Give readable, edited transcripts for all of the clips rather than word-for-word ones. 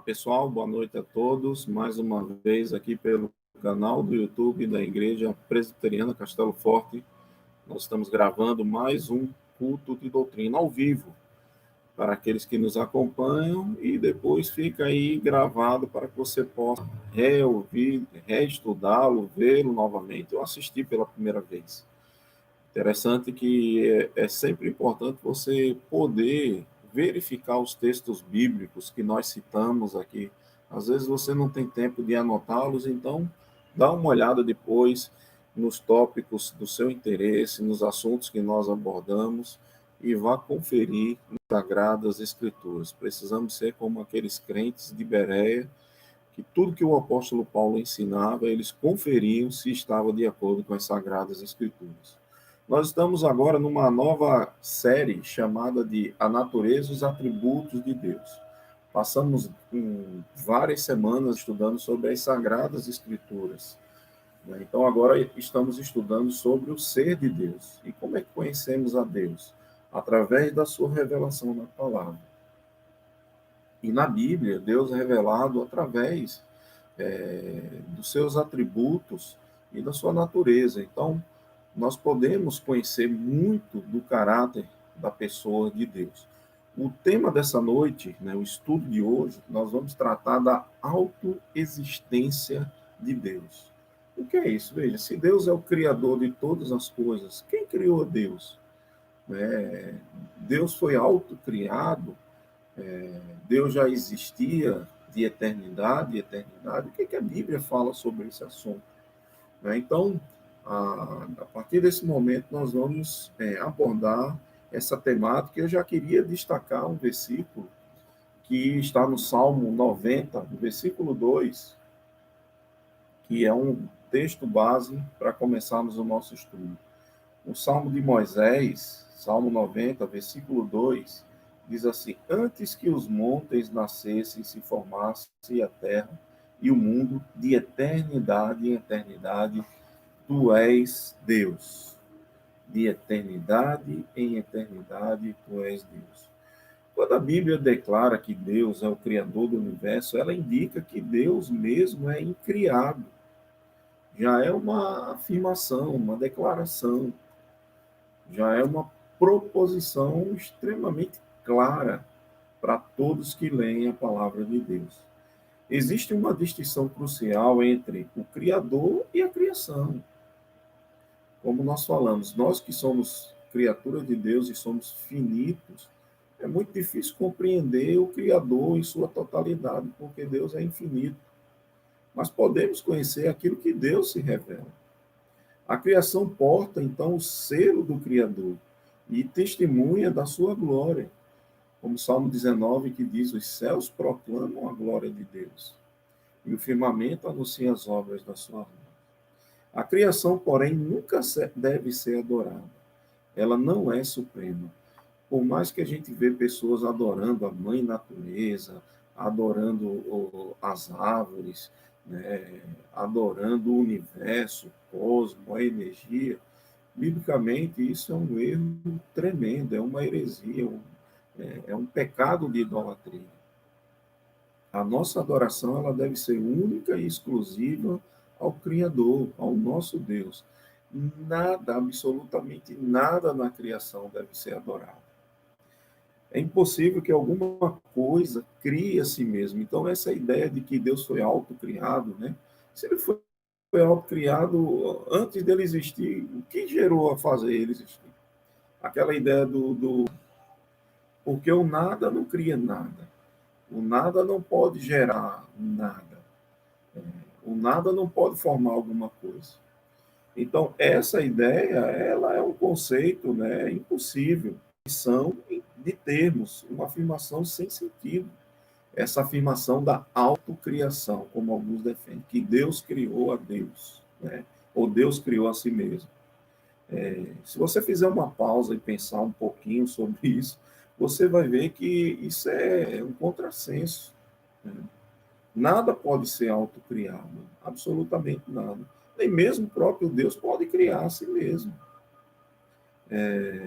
Pessoal, boa noite a todos. Mais uma vez aqui pelo canal do YouTube da Igreja Presbiteriana Castelo Forte. Nós estamos gravando mais um culto de doutrina ao vivo para aqueles que nos acompanham e depois fica aí gravado para que você possa reouvir, reestudá-lo, vê-lo novamente ou assistir pela primeira vez. Interessante que é sempre importante você poder verificar os textos bíblicos que nós citamos aqui. Às vezes você não tem tempo de anotá-los, então dá uma olhada depois nos tópicos do seu interesse, nos assuntos que nós abordamos e vá conferir nas Sagradas Escrituras. Precisamos ser como aqueles crentes de Bereia, que tudo que o apóstolo Paulo ensinava, eles conferiam se estava de acordo com as Sagradas Escrituras. Nós estamos agora numa nova série chamada de A Natureza e os Atributos de Deus. Passamos várias semanas estudando sobre as Sagradas Escrituras. Então, agora estamos estudando sobre o ser de Deus. E como é que conhecemos a Deus? Através da sua revelação na palavra. E na Bíblia, Deus é revelado através dos seus atributos e da sua natureza. Então, nós podemos conhecer muito do caráter da pessoa de Deus. O tema dessa noite, o estudo de hoje, nós vamos tratar da autoexistência de Deus. O que é isso? Veja, se Deus é o criador de todas as coisas, quem criou Deus? Deus foi autocriado, Deus já existia de eternidade em eternidade. O que a Bíblia fala sobre esse assunto? Então, a partir desse momento, nós vamos abordar essa temática. Eu já queria destacar um versículo que está no Salmo 90, no versículo 2, que é um texto base para começarmos o nosso estudo. O Salmo de Moisés, Salmo 90, versículo 2, diz assim: antes que os montes nascessem, se formasse a terra e o mundo, de eternidade em eternidade, tu és Deus. De eternidade em eternidade, tu és Deus. Quando a Bíblia declara que Deus é o Criador do universo, ela indica que Deus mesmo é incriado. Já é uma afirmação, uma declaração, já é uma proposição extremamente clara para todos que leem a palavra de Deus. Existe uma distinção crucial entre o Criador e a criação. Como nós falamos, nós que somos criaturas de Deus e somos finitos, é muito difícil compreender o Criador em sua totalidade, porque Deus é infinito. Mas podemos conhecer aquilo que Deus se revela. A criação porta, então, o selo do Criador e testemunha da sua glória. Como o Salmo 19, que diz: os céus proclamam a glória de Deus, e o firmamento anuncia as obras da sua mão. A criação, porém, nunca deve ser adorada. Ela não é suprema. Por mais que a gente vê pessoas adorando a mãe natureza, adorando as árvores, adorando o universo, o cosmos, a energia, biblicamente isso é um erro tremendo, é uma heresia, é um pecado de idolatria. A nossa adoração ela deve ser única e exclusiva ao Criador, ao nosso Deus. Nada, absolutamente nada na criação deve ser adorado. É impossível que alguma coisa crie a si mesmo. Então, essa ideia de que Deus foi autocriado, se ele foi autocriado antes dele existir, o que gerou a fazer ele existir? Aquela ideia porque o nada não cria nada. O nada não pode gerar nada. O nada não pode formar alguma coisa. Então, essa ideia, ela é um conceito impossível. São de termos, uma afirmação sem sentido. Essa afirmação da autocriação, como alguns defendem, que Deus criou a Deus, ou Deus criou a si mesmo. Se você fizer uma pausa e pensar um pouquinho sobre isso, você vai ver que isso é um contrassenso. Nada pode ser autocriado, absolutamente nada. Nem mesmo o próprio Deus pode criar a si mesmo.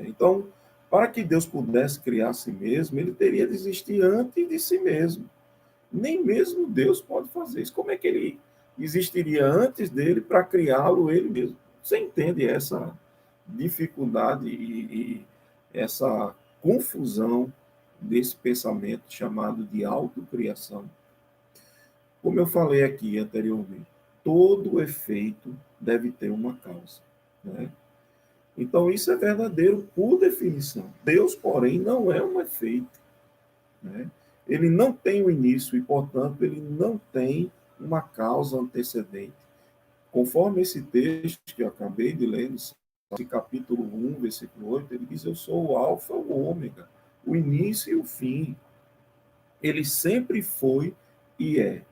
Então, para que Deus pudesse criar a si mesmo, ele teria de existir antes de si mesmo. Nem mesmo Deus pode fazer isso. Como é que ele existiria antes dele para criá-lo ele mesmo? Você entende essa dificuldade e essa confusão desse pensamento chamado de autocriação? Como eu falei aqui anteriormente, todo efeito deve ter uma causa, né? Então, isso é verdadeiro por definição. Deus, porém, não é um efeito, né? Ele não tem o início e, portanto, ele não tem uma causa antecedente. Conforme esse texto que eu acabei de ler, no capítulo 1, versículo 8, ele diz: Eu sou o Alfa, o Ômega, o início e o fim. Ele sempre foi e é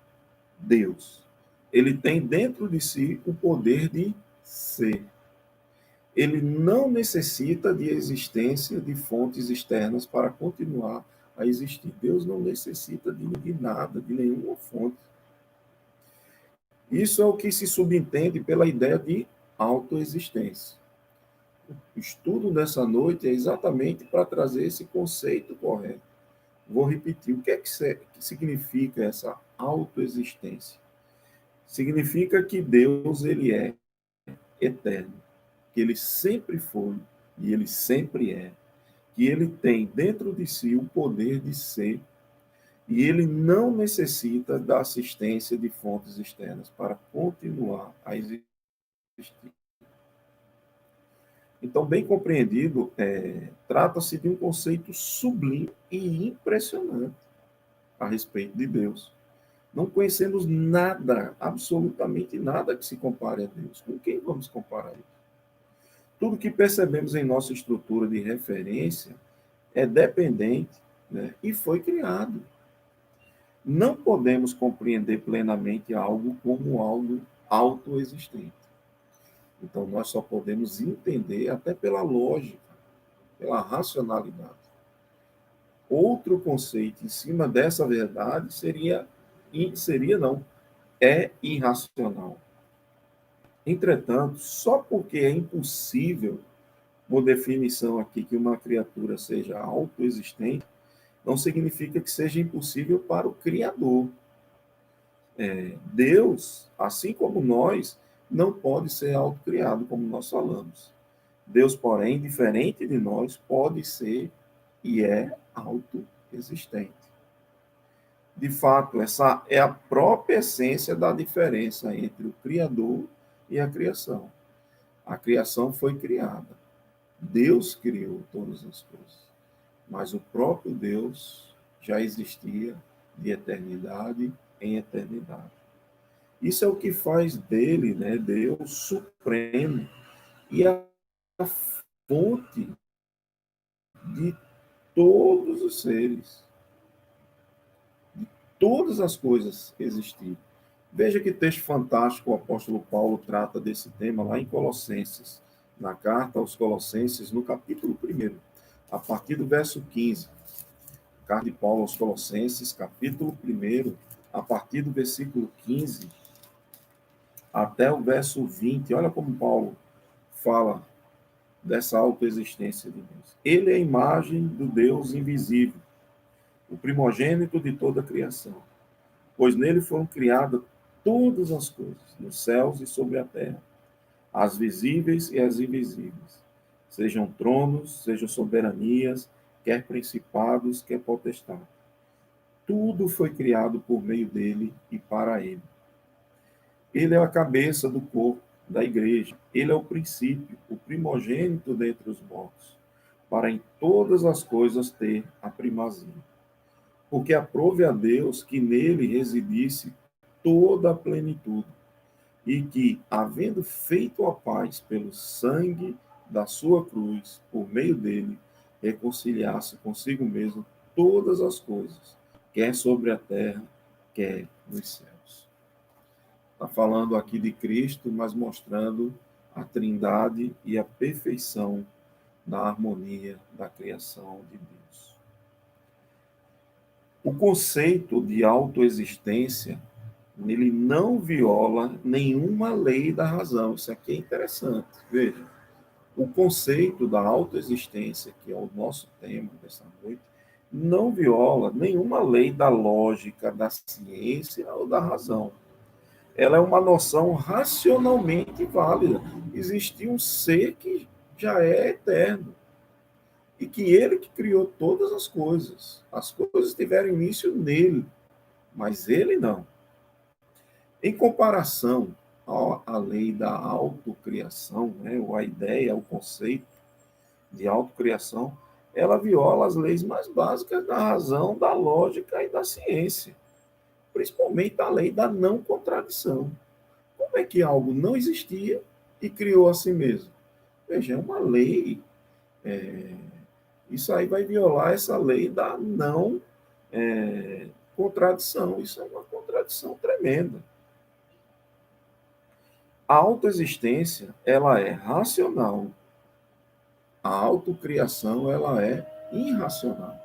Deus. Ele tem dentro de si o poder de ser. Ele não necessita de existência de fontes externas para continuar a existir. Deus não necessita de nada, de nenhuma fonte. Isso é o que se subentende pela ideia de autoexistência. O estudo nessa noite é exatamente para trazer esse conceito correto. Vou repetir. O que é que significa essa autoexistência? Significa que Deus ele é eterno, que ele sempre foi e ele sempre é, que ele tem dentro de si o poder de ser e ele não necessita da assistência de fontes externas para continuar a existir. Então, bem compreendido, trata-se de um conceito sublime e impressionante a respeito de Deus. Não conhecemos nada, absolutamente nada que se compare a Deus. Com quem vamos comparar isso? Tudo que percebemos em nossa estrutura de referência é dependente, né, e foi criado. Não podemos compreender plenamente algo como algo autoexistente. Então, nós só podemos entender até pela lógica, pela racionalidade. Outro conceito em cima dessa verdade não, é irracional. Entretanto, só porque é impossível, por definição aqui, que uma criatura seja autoexistente, não significa que seja impossível para o Criador. Deus, assim como nós, não pode ser autocriado, como nós falamos. Deus, porém, diferente de nós, pode ser e é autoexistente. De fato, essa é a própria essência da diferença entre o Criador e a criação. A criação foi criada. Deus criou todas as coisas. Mas o próprio Deus já existia de eternidade em eternidade. Isso é o que faz dele, né, Deus supremo e a fonte de todos os seres, de todas as coisas que existiram. Veja que texto fantástico o apóstolo Paulo trata desse tema lá em Colossenses, na carta aos Colossenses, no capítulo 1, a partir do verso 15. Carta de Paulo aos Colossenses, capítulo 1, a partir do versículo 15 até o verso 20. Olha como Paulo fala dessa autoexistência de Deus. Ele é a imagem do Deus invisível, o primogênito de toda a criação, pois nele foram criadas todas as coisas, nos céus e sobre a terra, as visíveis e as invisíveis, sejam tronos, sejam soberanias, quer principados, quer potestades. Tudo foi criado por meio dele e para ele. Ele é a cabeça do corpo, da igreja. Ele é o princípio, o primogênito dentre os mortos, para em todas as coisas ter a primazia. Porque aprove a Deus que nele residisse toda a plenitude, e que, havendo feito a paz pelo sangue da sua cruz, por meio dele, reconciliasse consigo mesmo todas as coisas, quer sobre a terra, quer nos céus. Está falando aqui de Cristo, mas mostrando a trindade e a perfeição da harmonia da criação de Deus. O conceito de autoexistência, ele não viola nenhuma lei da razão. Isso aqui é interessante. Veja, o conceito da autoexistência, que é o nosso tema dessa noite, não viola nenhuma lei da lógica, da ciência ou da razão. Ela é uma noção racionalmente válida. Existe um ser que já é eterno e que ele que criou todas as coisas. As coisas tiveram início nele, mas ele não. Em comparação à lei da autocriação, né, ou a ideia, o conceito de autocriação, ela viola as leis mais básicas da razão, da lógica e da ciência, principalmente a lei da não contradição. Como é que algo não existia e criou a si mesmo? Veja, é uma lei. é, Isso aí vai violar essa lei da não contradição. Isso é uma contradição tremenda. A autoexistência, ela é racional. A autocriação, ela é irracional.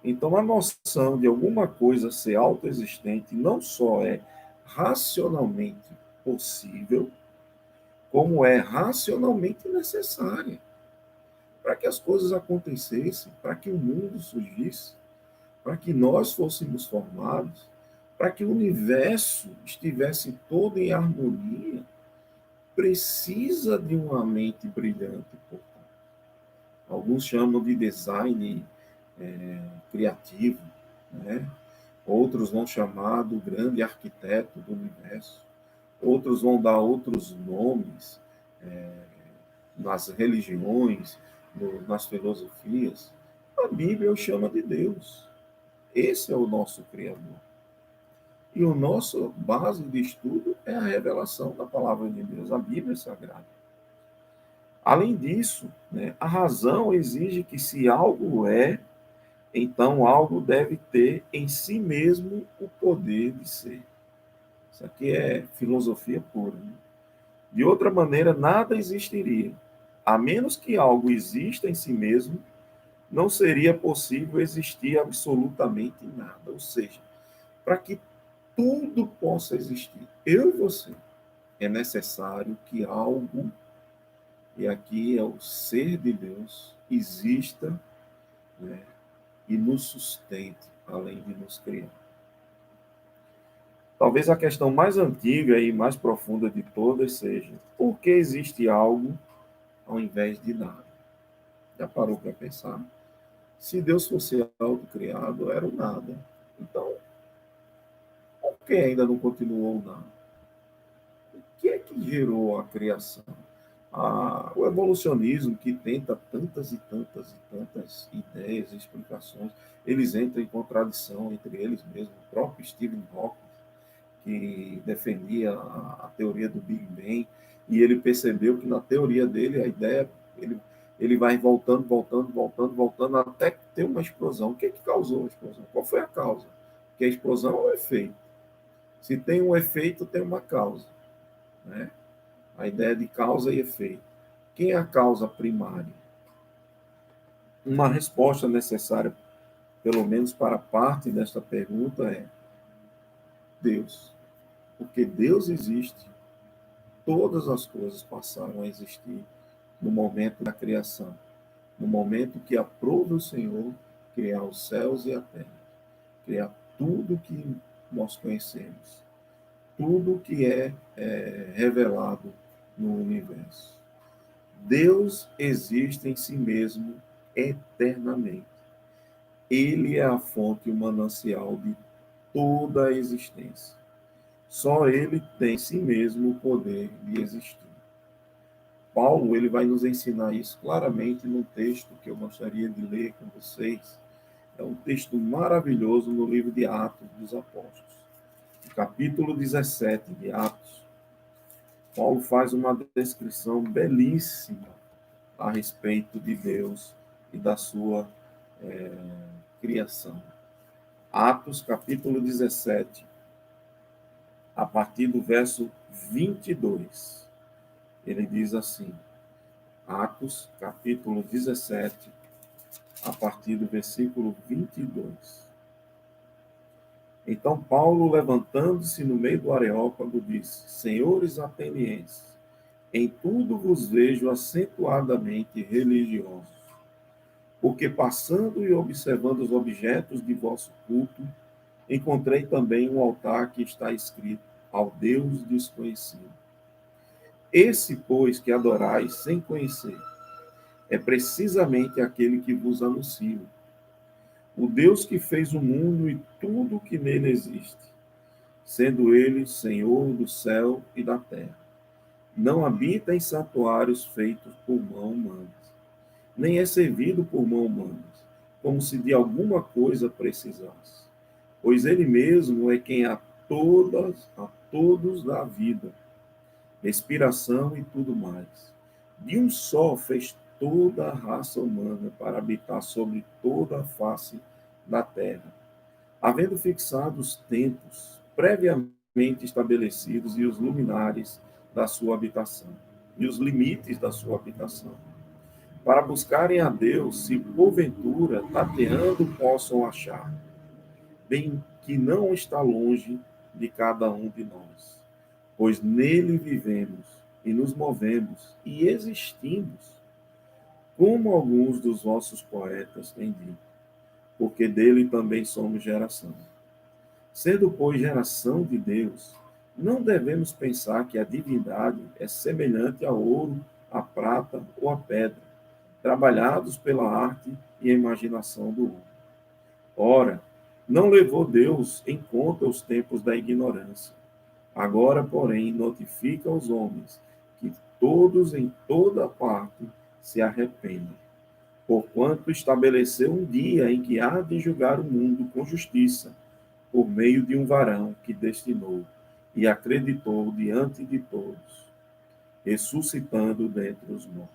Então, a noção de alguma coisa ser autoexistente não só é racionalmente possível, como é racionalmente necessária. Para que as coisas acontecessem, para que o mundo surgisse, para que nós fôssemos formados, para que o universo estivesse todo em harmonia, precisa de uma mente brilhante. Alguns chamam de design criativo, né? Outros vão chamar do grande arquiteto do universo, outros vão dar outros nomes nas religiões, nas filosofias. A Bíblia o chama de Deus. Esse é o nosso Criador. E o nosso base de estudo é a revelação da palavra de Deus, a Bíblia Sagrada. Além disso, né, a razão exige que se algo é, então algo deve ter em si mesmo o poder de ser. Isso aqui é filosofia pura. Né? De outra maneira, nada existiria. A menos que algo exista em si mesmo, não seria possível existir absolutamente nada. Ou seja, para que tudo possa existir, eu e você, é necessário que algo, e aqui é o ser de Deus, exista, né, e nos sustente, além de nos criar. Talvez a questão mais antiga e mais profunda de todas seja: por que existe algo ao invés de nada? Já parou para pensar? Se Deus fosse autocriado, era o nada. Então, por que ainda não continuou o nada? O que é que gerou a criação? O evolucionismo, que tenta tantas e tantas e tantas ideias e explicações, eles entram em contradição entre eles mesmos. O próprio Stephen Hawking, que defendia a teoria do Big Bang, e ele percebeu que na teoria dele, a ideia, ele vai voltando, voltando, voltando, voltando, até ter uma explosão. O que é que causou a explosão? Qual foi a causa? Porque a explosão é o efeito. Se tem um efeito, tem uma causa, né? A ideia de causa e efeito. Quem é a causa primária? Uma resposta necessária, pelo menos para parte desta pergunta, é Deus. Porque Deus existe, todas as coisas passaram a existir no momento da criação, no momento que aprove o Senhor criar os céus e a terra, criar tudo que nós conhecemos, tudo que é revelado no universo. Deus existe em si mesmo eternamente. Ele é a fonte e o manancial de toda a existência. Só ele tem em si mesmo o poder de existir. Paulo, ele vai nos ensinar isso claramente num texto que eu gostaria de ler com vocês. É um texto maravilhoso no livro de Atos dos Apóstolos. No capítulo 17 de Atos, Paulo faz uma descrição belíssima a respeito de Deus e da sua criação. Atos, capítulo 17, a partir do verso 22. Ele diz assim, Atos, capítulo 17, a partir do versículo 22. Então Paulo, levantando-se no meio do Areópago, disse: Senhores atenienses, em tudo vos vejo acentuadamente religiosos. porque passando e observando os objetos de vosso culto, encontrei também um altar que está escrito ao Deus desconhecido. Esse, pois, que adorais sem conhecer, é precisamente aquele que vos anuncio, o Deus que fez o mundo e tudo o que nele existe, sendo ele Senhor do céu e da terra. Não habita em santuários feitos por mão humana, nem é servido por mão humana, como se de alguma coisa precisasse. Pois ele mesmo é quem a todos dá vida, respiração e tudo mais. De um só fez toda a raça humana para habitar sobre toda a face da terra, havendo fixado os tempos previamente estabelecidos e os luminares da sua habitação, e os limites da sua habitação, para buscarem a Deus, se porventura, tateando, possam achar, bem que não está longe de cada um de nós, pois nele vivemos e nos movemos e existimos, como alguns dos vossos poetas têm dito, porque dele também somos geração. Sendo, pois, geração de Deus, não devemos pensar que a divindade é semelhante ao ouro, à prata ou à pedra, trabalhados pela arte e a imaginação do homem. Ora, não levou Deus em conta os tempos da ignorância. Agora, porém, notifica aos homens que todos em toda parte se arrependem, porquanto estabeleceu um dia em que há de julgar o mundo com justiça, por meio de um varão que destinou e acreditou diante de todos, ressuscitando dentre os mortos.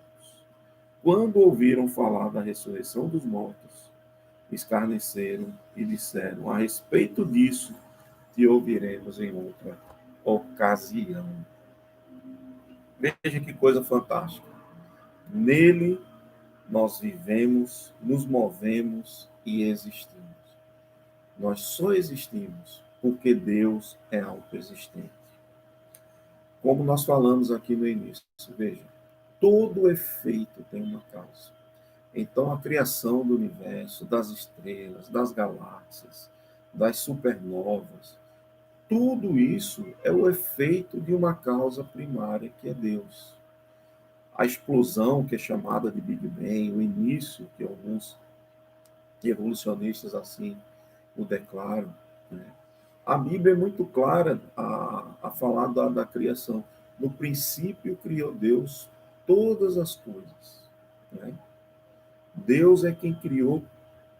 Quando ouviram falar da ressurreição dos mortos, escarneceram e disseram: a respeito disso, te ouviremos em outra ocasião. Veja que coisa fantástica. Nele nós vivemos, nos movemos e existimos. Nós só existimos porque Deus é autoexistente. Como nós falamos aqui no início, veja, todo efeito tem uma causa. Então, a criação do universo, das estrelas, das galáxias, das supernovas, tudo isso é o efeito de uma causa primária, que é Deus. A explosão, que é chamada de Big Bang, o início, que alguns evolucionistas assim o declaram, né? A Bíblia é muito clara a falar da criação. No princípio criou Deus todas as coisas, né? Deus é quem criou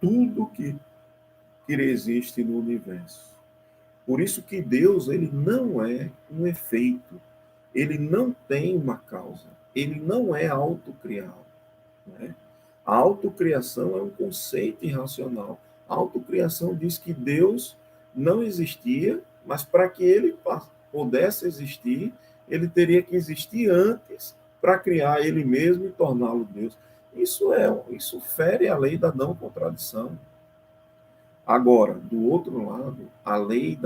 tudo que existe no universo. Por isso que Deus, ele não é um efeito, ele não tem uma causa, ele não é autocriado, né? A autocriação é um conceito irracional. A autocriação diz que Deus não existia, mas para que ele pudesse existir, ele teria que existir antes para criar ele mesmo e torná-lo Deus. Isso fere a lei da não contradição. Agora, do outro lado, a lei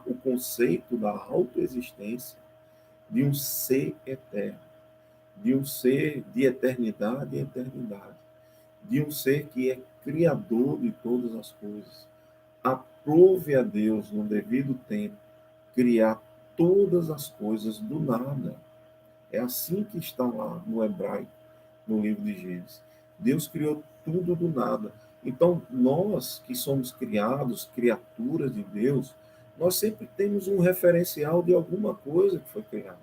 o conceito da autoexistência de um ser eterno, de um ser de eternidade em eternidade, de um ser que é criador de todas as coisas. Aprove a Deus, no devido tempo, criar todas as coisas do nada. É assim que está lá no hebraico, no livro de Gênesis. Deus criou tudo do nada. Então, nós que somos criados, criaturas de Deus, nós sempre temos um referencial de alguma coisa que foi criada.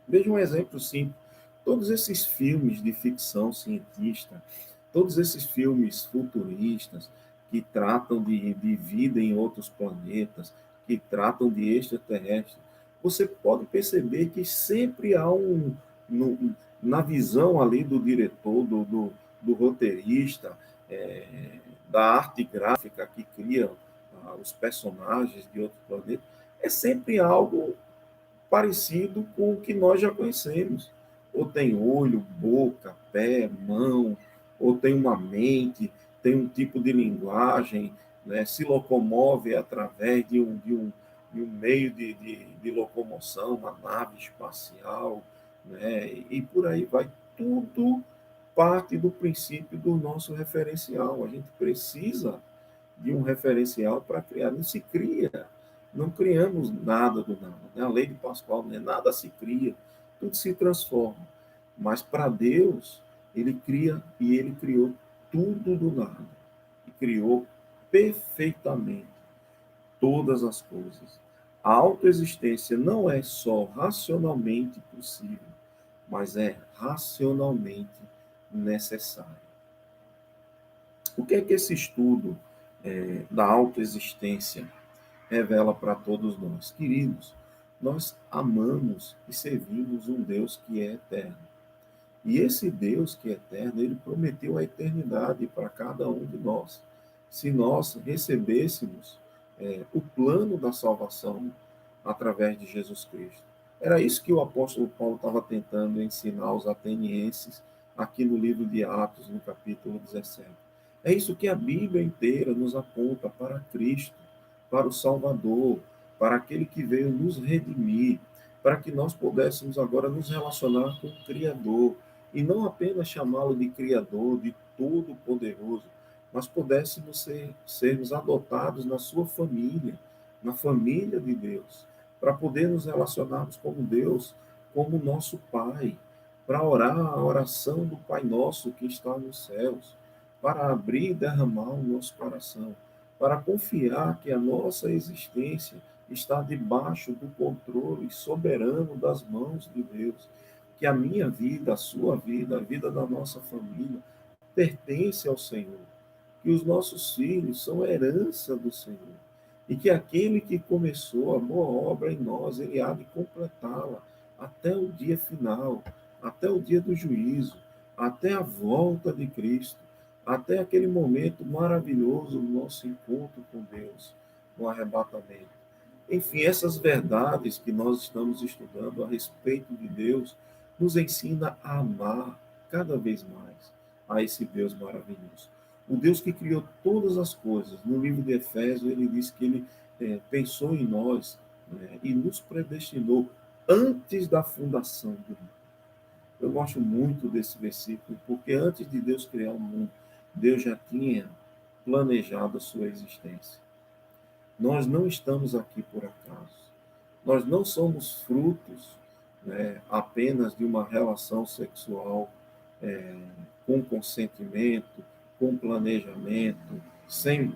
Veja um exemplo simples. Todos esses filmes de ficção cientista, todos esses filmes futuristas que tratam de vida em outros planetas, que tratam de extraterrestres, você pode perceber que sempre há na visão ali do diretor, do roteirista, da arte gráfica que cria os personagens de outro planeta, é sempre algo parecido com o que nós já conhecemos. Ou tem olho, boca, pé, mão, ou tem uma mente, tem um tipo de linguagem, né? Se locomove através de um meio de locomoção, uma nave espacial, né? E por aí vai. Tudo parte do princípio do nosso referencial. A gente precisa de um referencial para criar. Não se cria, não criamos nada do nada. Né? A lei de Pascal, né? Nada se cria, tudo se transforma. Mas para Deus, ele cria e ele criou tudo do nada. E criou perfeitamente todas as coisas. A autoexistência não é só racionalmente possível, mas é racionalmente necessário. O que é que esse estudo da autoexistência revela para todos nós? Queridos, nós amamos e servimos um Deus que é eterno. E esse Deus que é eterno, ele prometeu a eternidade para cada um de nós. Se nós recebêssemos o plano da salvação através de Jesus Cristo. Era isso que o apóstolo Paulo estava tentando ensinar aos atenienses aqui no livro de Atos, no capítulo 17. É isso que a Bíblia inteira nos aponta para Cristo, para o Salvador, para aquele que veio nos redimir, para que nós pudéssemos agora nos relacionar com o Criador, e não apenas chamá-lo de Criador, de Todo-Poderoso, mas pudéssemos sermos adotados na sua família, na família de Deus, para poder nos relacionarmos com Deus como nosso Pai, para orar a oração do Pai Nosso que está nos céus, para abrir e derramar o nosso coração, para confiar que a nossa existência está debaixo do controle soberano das mãos de Deus, que a minha vida, a sua vida, a vida da nossa família pertence ao Senhor, que os nossos filhos são herança do Senhor, e que aquele que começou a boa obra em nós, ele há de completá-la até o dia final, até o dia do juízo, até a volta de Cristo, até aquele momento maravilhoso do nosso encontro com Deus, no arrebatamento. Enfim, essas verdades que nós estamos estudando a respeito de Deus nos ensina a amar cada vez mais a esse Deus maravilhoso. O Deus que criou todas as coisas. No livro de Efésios, ele diz que ele pensou em nós, né, e nos predestinou antes da fundação do mundo. Eu gosto muito desse versículo, porque antes de Deus criar o mundo, Deus já tinha planejado a sua existência. Nós não estamos aqui por acaso. Nós não somos frutos, né, apenas de uma relação sexual é, com consentimento, com planejamento, sem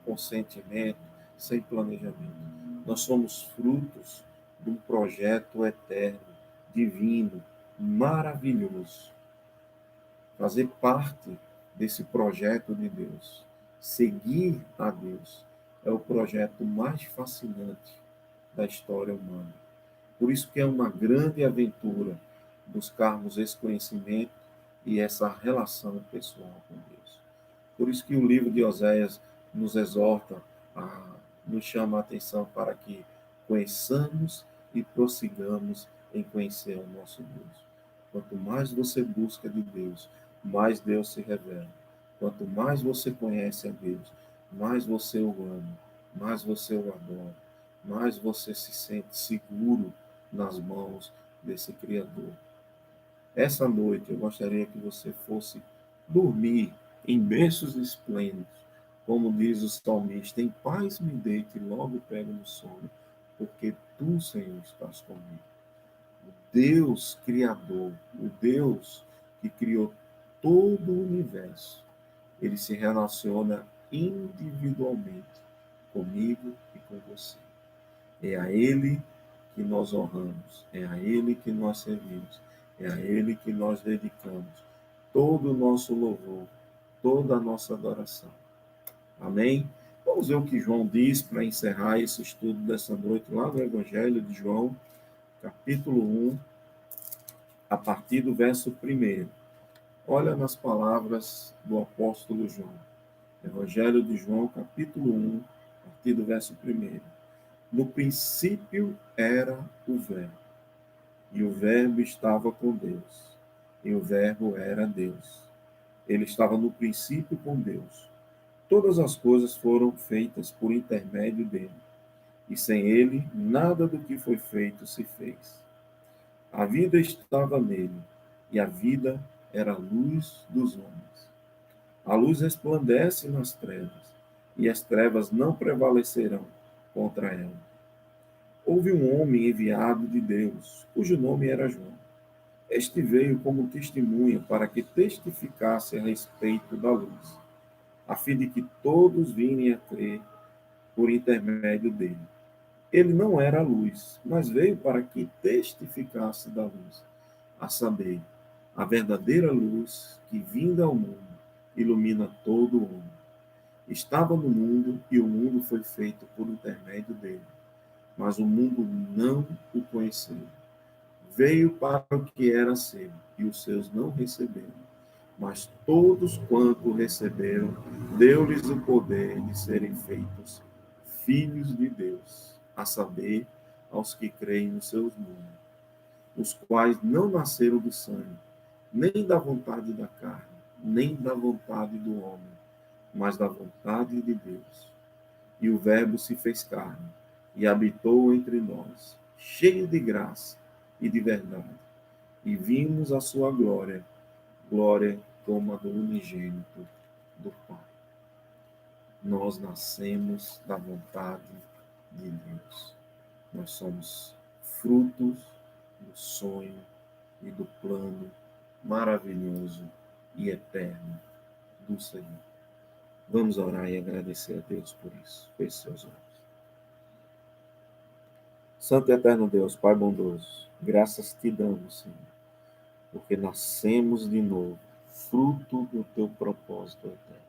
consentimento, sem planejamento. Nós somos frutos de um projeto eterno, divino, maravilhoso. Fazer parte desse projeto de Deus, seguir a Deus, é o projeto mais fascinante da história humana. Por isso que é uma grande aventura buscarmos esse conhecimento e essa relação pessoal com Deus. Por isso que o livro de Oséias nos exorta, nos chama a atenção para que conheçamos e prossigamos em conhecer o nosso Deus. Quanto mais você busca de Deus, mais Deus se revela. Quanto mais você conhece a Deus, mais você o ama, mais você o adora, mais você se sente seguro nas mãos desse Criador. Essa noite eu gostaria que você fosse dormir em berços esplêndidos, como diz o salmista, em paz me deito e logo pego no sono, porque tu, Senhor, estás comigo. O Deus Criador, o Deus que criou todo o universo, ele se relaciona individualmente comigo e com você. É a Ele que nós honramos, é a Ele que nós servimos, é a Ele que nós dedicamos todo o nosso louvor, toda a nossa adoração. Amém? Vamos ver o que João diz para encerrar esse estudo dessa noite, lá no Evangelho de João, capítulo 1, a partir do verso 1. Olha nas palavras do apóstolo João. Evangelho de João, capítulo 1, a partir do verso 1. No princípio era o Verbo, e o Verbo estava com Deus, e o Verbo era Deus. Ele estava no princípio com Deus. Todas as coisas foram feitas por intermédio dele, e sem ele, nada do que foi feito se fez. A vida estava nele, e a vida era a luz dos homens. A luz resplandece nas trevas, e as trevas não prevalecerão contra ela. Houve um homem enviado de Deus, cujo nome era João. Este veio como testemunha para que testificasse a respeito da luz, a fim de que todos virem a crer por intermédio dele. Ele não era a luz, mas veio para que testificasse da luz, a saber, a verdadeira luz que, vinda ao mundo, ilumina todo o homem. Estava no mundo e o mundo foi feito por intermédio dele, mas o mundo não o conheceu. Veio para o que era seu, e os seus não receberam. Mas todos quanto receberam, deu-lhes o poder de serem feitos filhos de Deus, a saber, aos que creem nos seus nomes, os quais não nasceram do sangue, nem da vontade da carne, nem da vontade do homem, mas da vontade de Deus. E o Verbo se fez carne e habitou entre nós, cheio de graça e de verdade. E vimos a sua glória, glória como a do unigênito do Pai. Nós nascemos da vontade de Deus. Nós somos frutos do sonho e do plano maravilhoso e eterno do Senhor. Vamos orar e agradecer a Deus por isso. Feche seus olhos. Santo e eterno Deus, Pai bondoso, graças te damos, Senhor, porque nascemos de novo, fruto do teu propósito eterno.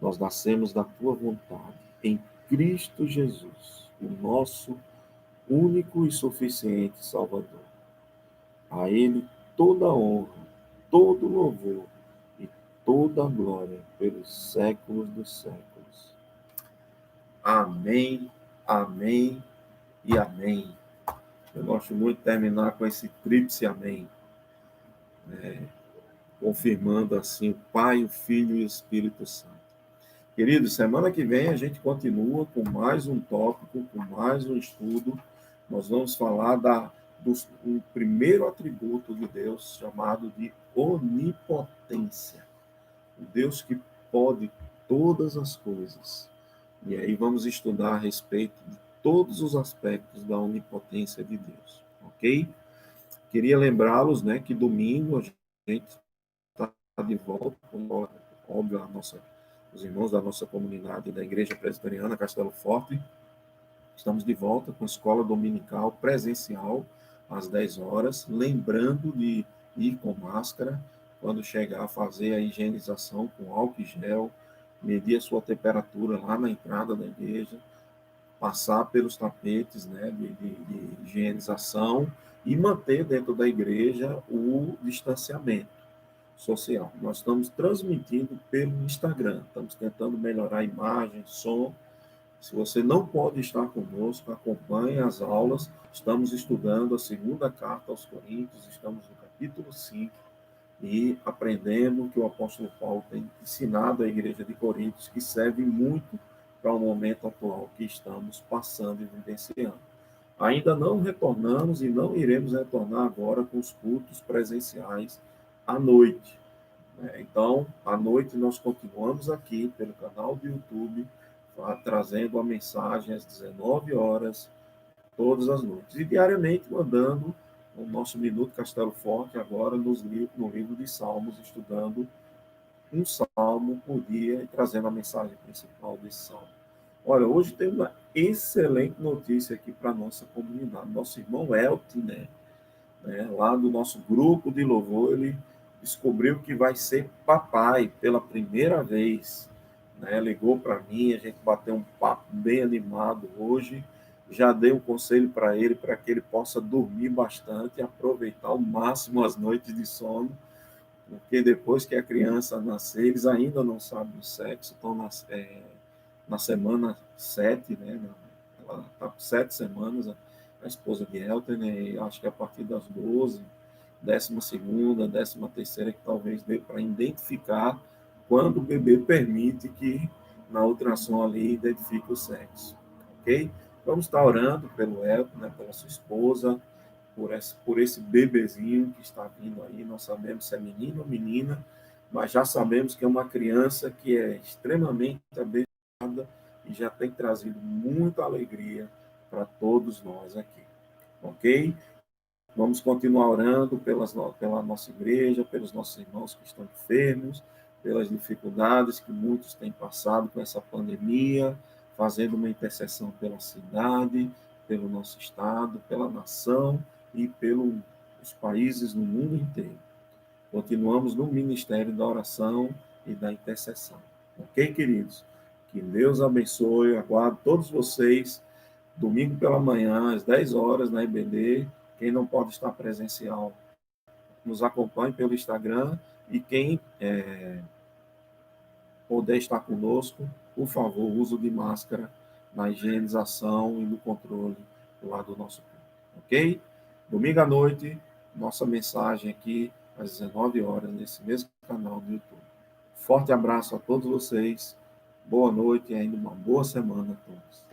Nós nascemos da tua vontade, em Cristo Jesus, o nosso único e suficiente Salvador. A Ele toda a honra, todo louvor e toda a glória pelos séculos dos séculos. Amém, amém e amém. Eu gosto muito de terminar com esse tríplice amém, confirmando assim o Pai, o Filho e o Espírito Santo. Queridos, semana que vem a gente continua com mais um tópico, com mais um estudo. Nós vamos falar do primeiro atributo de Deus, chamado de onipotência. O Deus que pode todas as coisas. E aí vamos estudar a respeito de todos os aspectos da onipotência de Deus, ok? Queria lembrá-los, né, que domingo a gente está de volta, óbvio, os irmãos da nossa comunidade da Igreja Presbiteriana Castelo Forte. Estamos de volta com escola dominical presencial às 10 horas, lembrando de ir com máscara, quando chegar a fazer a higienização com álcool e gel, medir a sua temperatura lá na entrada da igreja, passar pelos tapetes, né, de higienização e manter dentro da igreja o distanciamento social. Nós estamos transmitindo pelo Instagram, estamos tentando melhorar a imagem, som. Se você não pode estar conosco, acompanhe as aulas. Estamos estudando a segunda carta aos Coríntios, estamos no capítulo 5 e aprendendo que o apóstolo Paulo tem ensinado à igreja de Coríntios, que serve muito para o momento atual que estamos passando e vivenciando. Ainda não retornamos e não iremos retornar agora com os cultos presenciais à noite. Então, à noite nós continuamos aqui pelo canal do YouTube, trazendo a mensagem às 19 horas, todas as noites. E diariamente mandando o nosso Minuto Castelo Forte, agora no livro de Salmos, estudando um salmo por dia e trazendo a mensagem principal desse salmo. Olha, hoje tem uma excelente notícia aqui para a nossa comunidade. Nosso irmão Elton, lá do nosso grupo de louvor, ele descobriu que vai ser papai pela primeira vez. Ligou para mim, a gente bateu um papo bem animado hoje. Já dei um conselho para ele que ele possa dormir bastante e aproveitar ao máximo as noites de sono, porque depois que a criança nascer, eles ainda não sabem o sexo, estão na semana 7, né? Ela está com 7 semanas, a esposa de Elton, e acho que a partir das 12, 12ª, 13ª, que talvez dê para identificar quando o bebê permite que na ultrassom ali identifique o sexo, ok? Vamos estar orando pelo Elton, pela sua esposa, por esse bebezinho que está vindo aí. Não sabemos se é menino ou menina, mas já sabemos que é uma criança que é extremamente abençoada e já tem trazido muita alegria para todos nós aqui. Ok? Vamos continuar orando pela nossa igreja, pelos nossos irmãos que estão enfermos, pelas dificuldades que muitos têm passado com essa pandemia, fazendo uma intercessão pela cidade, pelo nosso estado, pela nação e pelos países no mundo inteiro. Continuamos no ministério da oração e da intercessão. Ok, queridos? Que Deus abençoe. Aguardo todos vocês domingo pela manhã, às 10 horas, na IBD. Quem não pode estar presencial, nos acompanhe pelo Instagram. E quem puder estar conosco, por favor, uso de máscara na higienização e no controle lá do nosso corpo. Ok? Domingo à noite, nossa mensagem aqui às 19 horas, nesse mesmo canal do YouTube. Forte abraço a todos vocês. Boa noite e ainda uma boa semana a todos.